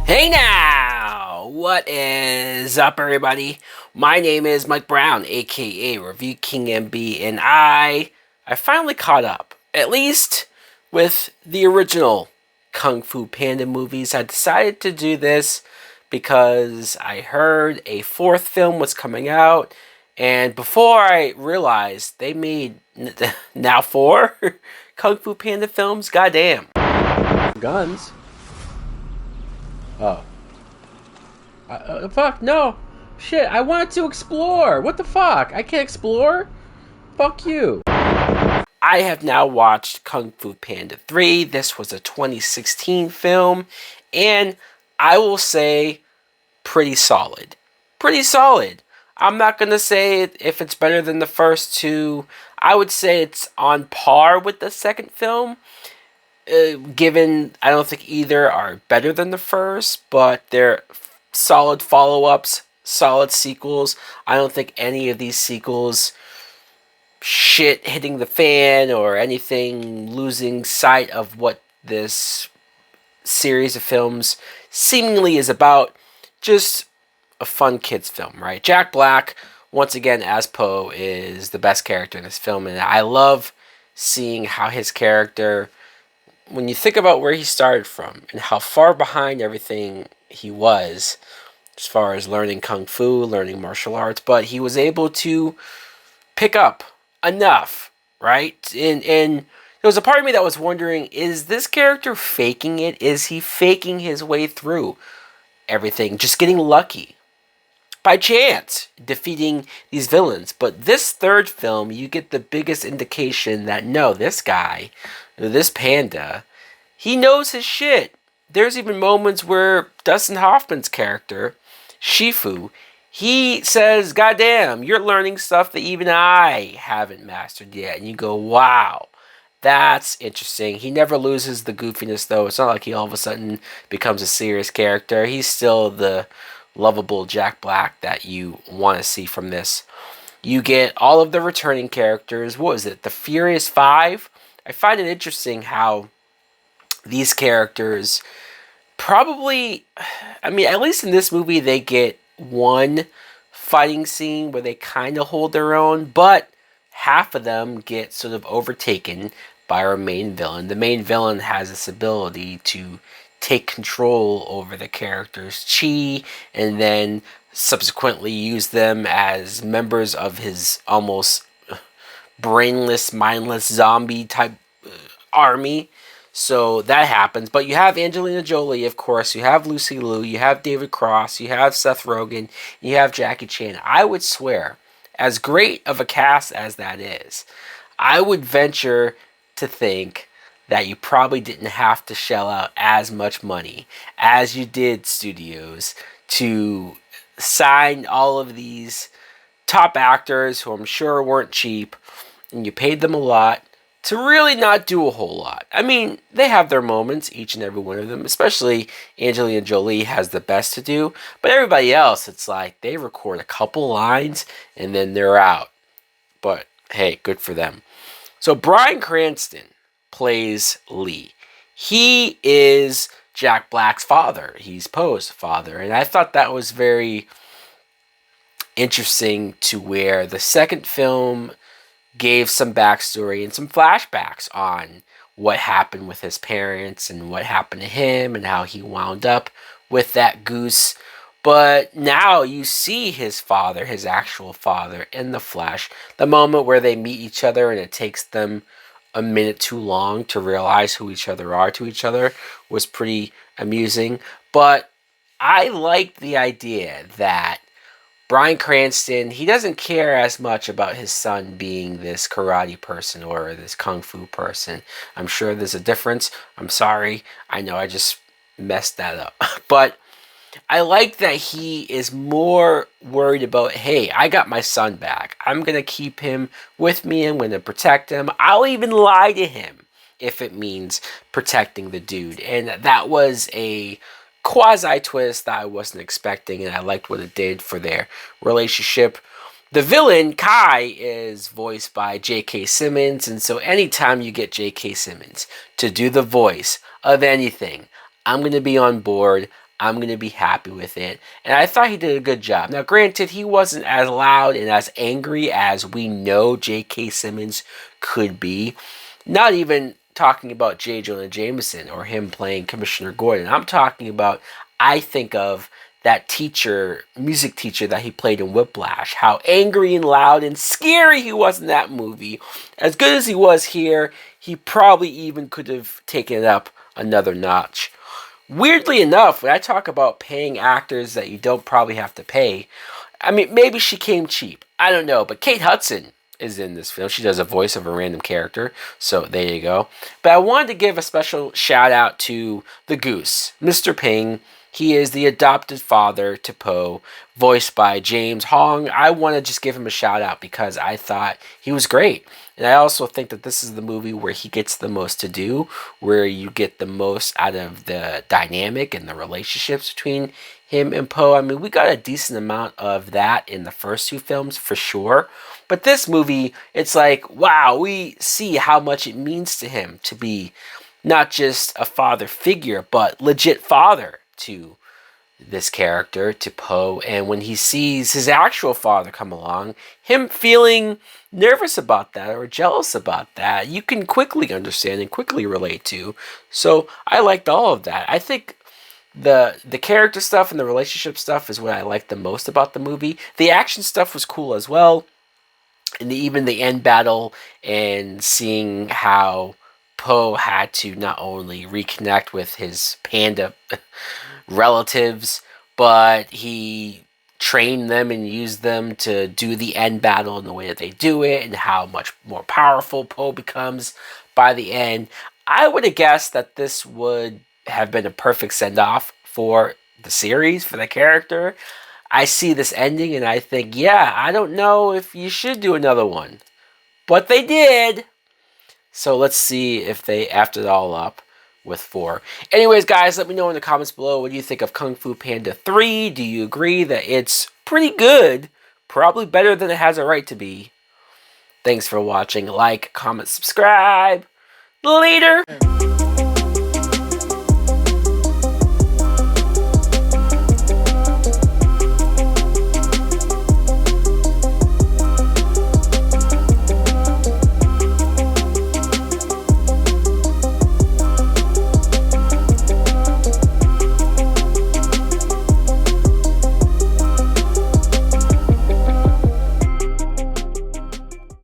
Hey now! What is up, everybody? My name is Mike Brown, aka Review King MB, and I finally caught up, at least with the original Kung Fu Panda movies. I decided to do this because I heard a fourth film was coming out, and before I realized they made now four Kung Fu Panda films, goddamn. Guns? Oh. Fuck, no. Shit, I wanted to explore. What the fuck? I can't explore? Fuck you. I have now watched Kung Fu Panda 3. This was a 2016 film, and I will say pretty solid. Pretty solid. I'm not going to say if it's better than the first two. I would say it's on par with the second film. Given I don't think either are better than the first, but they're solid follow-ups, solid sequels. I don't think any of these sequels shit hitting the fan or anything losing sight of what this series of films seemingly is about. Just a fun kids film, right? Jack Black, once again as Po, is the best character in this film, and I love seeing how his character, when you think about where he started from and how far behind everything he was as far as learning kung fu, learning martial arts, but he was able to pick up enough, right? And there was a part of me that was wondering, is this character faking it? Is he faking his way through everything, just getting lucky by chance defeating these villains? But this third film, you get the biggest indication that no, this guy, this panda, he knows his shit. There's even moments where Dustin Hoffman's character, Shifu, he says, "Goddamn, you're learning stuff that even I haven't mastered yet." And you go, wow, that's interesting. He never loses the goofiness, though. It's not like he all of a sudden becomes a serious character. He's still the lovable Jack Black that you want to see from this. You get all of the returning characters. What was it? The Furious Five? I find it interesting how these characters probably, I mean, at least in this movie, they get one fighting scene where they kind of hold their own, but half of them get sort of overtaken by our main villain. The main villain has this ability to take control over the character's chi and then subsequently use them as members of his almost brainless, mindless zombie type army. So that happens. But you have Angelina Jolie, of course. You have Lucy Liu. You have David Cross. You have Seth Rogen. You have Jackie Chan. I would swear, as great of a cast as that is, I would venture to think that you probably didn't have to shell out as much money as you did, studios, to sign all of these top actors who I'm sure weren't cheap, and you paid them a lot to really not do a whole lot. I mean, they have their moments, each and every one of them, especially Angelina Jolie has the best to do, but everybody else, it's like they record a couple lines and then they're out. But hey, good for them. So Bryan Cranston plays Lee. He is Jack Black's father. He's Poe's father, and I thought that was very interesting, to where the second film gave some backstory and some flashbacks on what happened with his parents and what happened to him and how he wound up with that goose. But now you see his father, his actual father, in the flesh. The moment where they meet each other and it takes them a minute too long to realize who each other are to each other was pretty amusing. But I like the idea that Bryan Cranston, he doesn't care as much about his son being this karate person or this kung fu person. I'm sure there's a difference. I'm sorry. I know I just messed that up. But I like that he is more worried about, hey, I got my son back. I'm going to keep him with me. I'm going to protect him. I'll even lie to him if it means protecting the dude. And that was a quasi twist that I wasn't expecting, and I liked what it did for their relationship. The villain, Kai, is voiced by J.K. Simmons, and so anytime you get J.K. Simmons to do the voice of anything, I'm going to be on board. I'm going to be happy with it. And I thought he did a good job. Now, granted, he wasn't as loud and as angry as we know J.K. Simmons could be. Not even talking about J. Jonah Jameson or him playing Commissioner Gordon. I'm talking about, I think of that teacher, music teacher that he played in Whiplash, how angry and loud and scary he was in that movie. As good as he was here, he probably even could have taken it up another notch. Weirdly enough, when I talk about paying actors that you don't probably have to pay, I mean, maybe she came cheap. I don't know, but Kate Hudson is in this film. She does a voice of a random character, so there you go. But I wanted to give a special shout out to the Goose, Mr. Ping. He is the adopted father to Po, voiced by James Hong. I want to just give him a shout out because I thought he was great. And I also think that this is the movie where he gets the most to do, where you get the most out of the dynamic and the relationships between him and Po. I mean, we got a decent amount of that in the first two films for sure. But this movie, it's like, wow, we see how much it means to him to be not just a father figure, but legit father to this character, to Po. And when he sees his actual father come along, him feeling nervous about that or jealous about that, you can quickly understand and quickly relate to. So I liked all of that. I think the character stuff and the relationship stuff is what I liked the most about the movie. The action stuff was cool as well. And even the end battle and seeing how Po had to not only reconnect with his panda relatives, but he trained them and used them to do the end battle in the way that they do it, and how much more powerful Po becomes by the end. I would have guessed that this would have been a perfect send-off for the series, for the character. I see this ending and I think, yeah, I don't know if you should do another one. But they did. So let's see if they after it all up with 4. Anyways, guys, let me know in the comments below, what do you think of Kung Fu Panda 3? Do you agree that it's pretty good? Probably better than it has a right to be. Thanks for watching. Like, comment, subscribe. Later!